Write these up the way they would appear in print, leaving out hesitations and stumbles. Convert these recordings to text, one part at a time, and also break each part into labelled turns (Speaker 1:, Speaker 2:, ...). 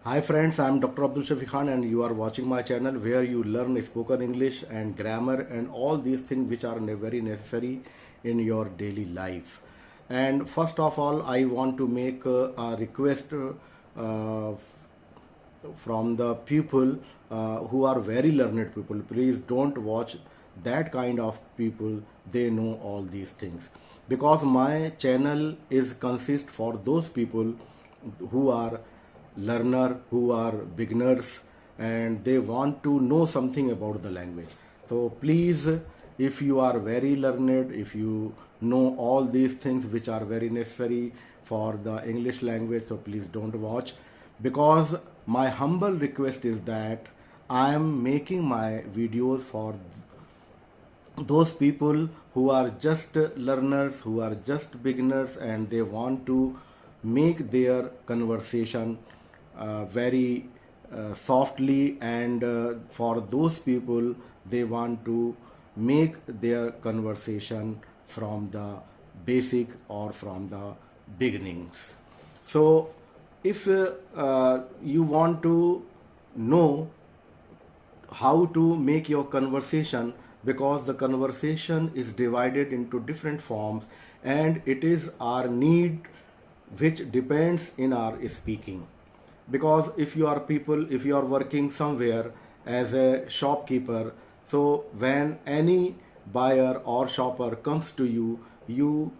Speaker 1: Hi friends, I am Dr. Abdul Shafi Khan and you are watching my channel where you learn spoken English and grammar and all these things which are very necessary in your daily life. And first of all, I want to make a request from the people who are very learned people. Please don't watch that kind of people. They know all these things because my channel is consist for those people who are learner, who are beginners, and they want to know something about the language. So please, if you are very learned, if you know all these things which are very necessary for the English language, so please don't watch, because my humble request is that I am making my videos for those people who are just learners, who are just beginners, and they want to make their conversation very softly, and for those people, they want to make their conversation from the basic or from the beginnings. So, if you want to know how to make your conversation, because the conversation is divided into different forms and it is our need which depends in our speaking. Because if you are working somewhere as a shopkeeper, so when any buyer or shopper comes to you, you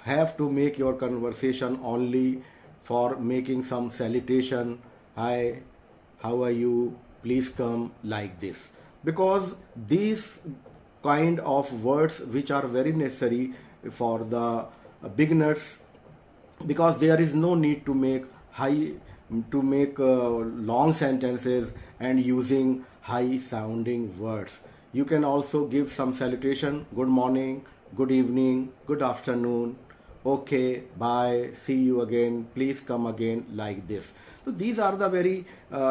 Speaker 1: have to make your conversation only for making some salutation. Hi, how are you? Please come, like this. Because these kind of words which are very necessary for the beginners, because there is no need to make long sentences and using high sounding words. You can also give some salutation: good morning, good evening, good afternoon, okay, bye, see you again, please come again, like this. So these are the very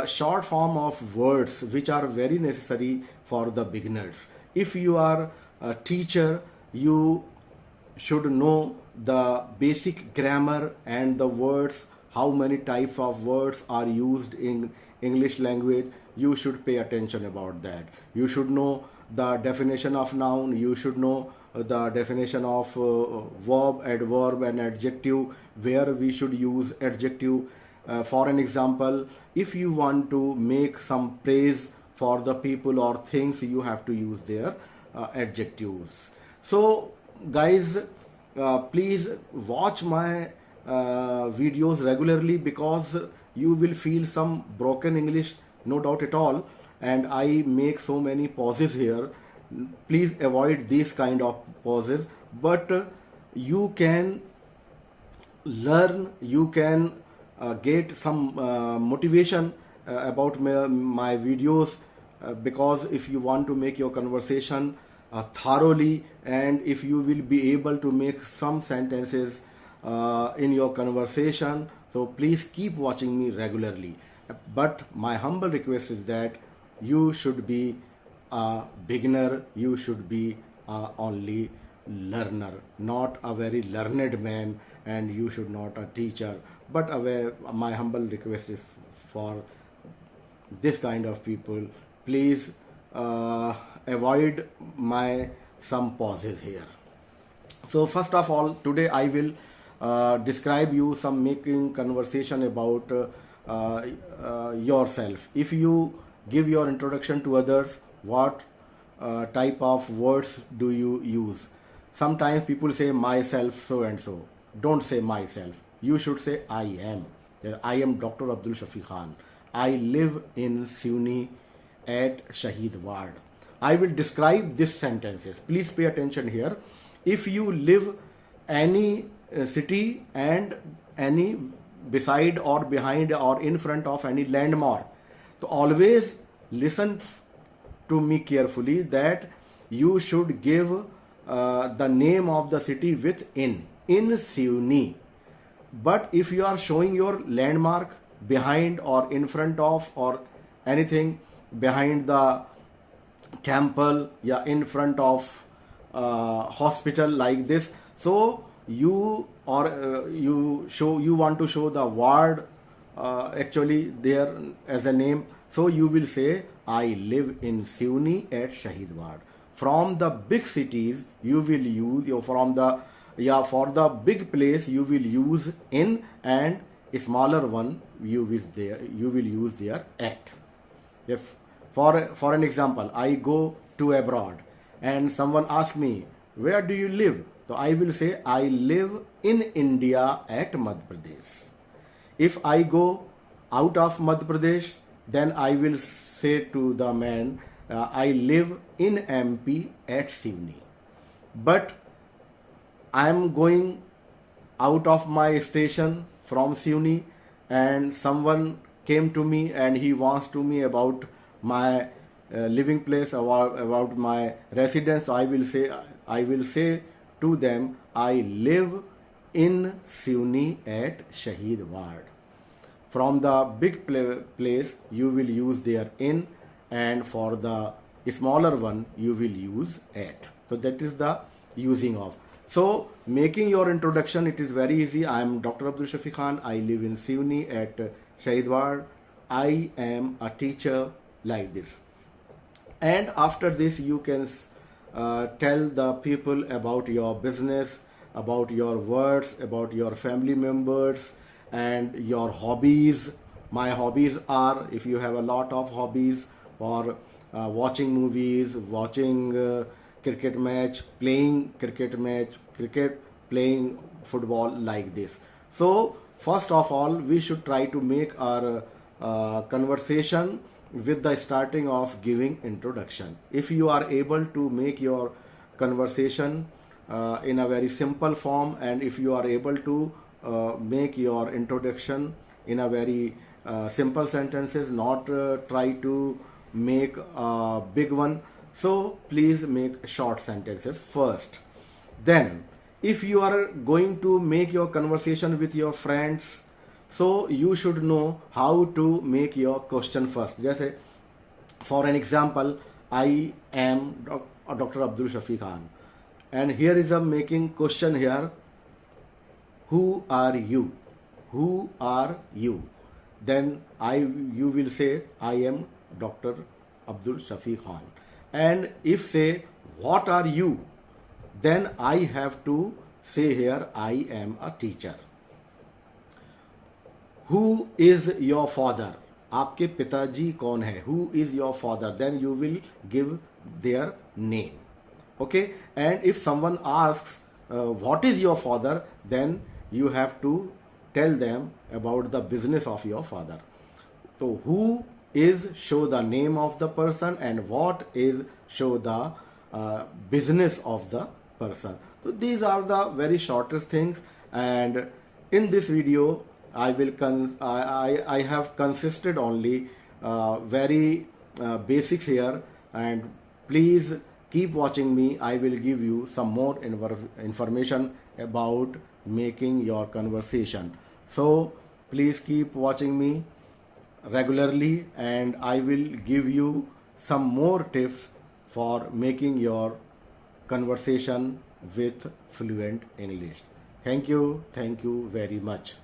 Speaker 1: short form of words which are very necessary for the beginners. If you are a teacher, you should know the basic grammar and the words, how many types of words are used in English language. You should pay attention about that. You should know the definition of noun, you should know the definition of verb, adverb and adjective, where we should use adjective. For an example, if you want to make some praise for the people or things, you have to use their adjectives. So guys, please watch my videos regularly, because you will feel some broken English, no doubt at all, and I make so many pauses here. Please avoid these kind of pauses, but you can learn, you can get some motivation about my videos, because if you want to make your conversation thoroughly, and if you will be able to make some sentences in your conversation, so please keep watching me regularly. But my humble request is that you should be a beginner, you should be only learner, not a very learned man, and you should not a teacher. But my humble request is for this kind of people. Please avoid my some pauses here. So first of all, today I will describe you some making conversation about yourself. If you give your introduction to others, what type of words do you use? Sometimes people say myself so and so. Don't say myself. You should say I am. I am Dr. Abdul Shafi Khan. I live in Siuni at Shahid Ward. I will describe these sentences. Please pay attention here. If you live any city and any beside or behind or in front of any landmark, so always listen to me carefully, that you should give the name of the city with in Siuni. But if you are showing your landmark behind or in front of or anything behind the temple, yeah, in front of hospital, like this, so you want to show the word actually there as a name. So you will say, I live in Siuni at Shahid Ward. From the big cities, you will use from the for the big place you will use in, and a smaller one you will use there at. If for an example, I go to abroad and someone asks me, where do you live? So I will say, I live in India at Madhya Pradesh. If I go out of Madhya Pradesh, then I will say to the man, I live in MP at Sivni. But I am going out of my station from Sivni, and someone came to me and he wants to me about my living place, about my residence. I will say to them, I live in Sivni at Shahid Ward. From the big place you will use their in, and for the smaller one you will use at. So that is the using of. So making your introduction, it is very easy. I am Dr. Abdul Shafiq Khan. I live in Sivni at Shahid Ward. I am a teacher, like this. And after this you can tell the people about your business, about your words, about your family members, and your hobbies. My hobbies are, if you have a lot of hobbies, or watching movies, watching cricket match, playing cricket match, cricket, playing football, like this. So first of all, we should try to make our conversation with the starting of giving introduction. If you are able to make your conversation in a very simple form, and if you are able to make your introduction in a very simple sentences, not try to make a big one, so please make short sentences first. Then if you are going to make your conversation with your friends, so you should know how to make your question first. Just for an example, I am Dr. Abdul Shafiq Khan, and here is a making question here. Who are you? Who are you? Then you will say, I am Dr. Abdul Shafiq Khan. And if say, what are you? Then I have to say here, I am a teacher. Who is your father? आपके पिताजी कौन है? Who is your father? Then you will give their name. Okay? And if someone asks, what is your father? Then you have to tell them about the business of your father. So who is show the name of the person, and what is show the business of the person. So these are the very shortest things, and in this video I will I have consisted only very basics here, and please keep watching me. I will give you some more information about making your conversation. So please keep watching me regularly, and I will give you some more tips for making your conversation with fluent English. Thank you very much.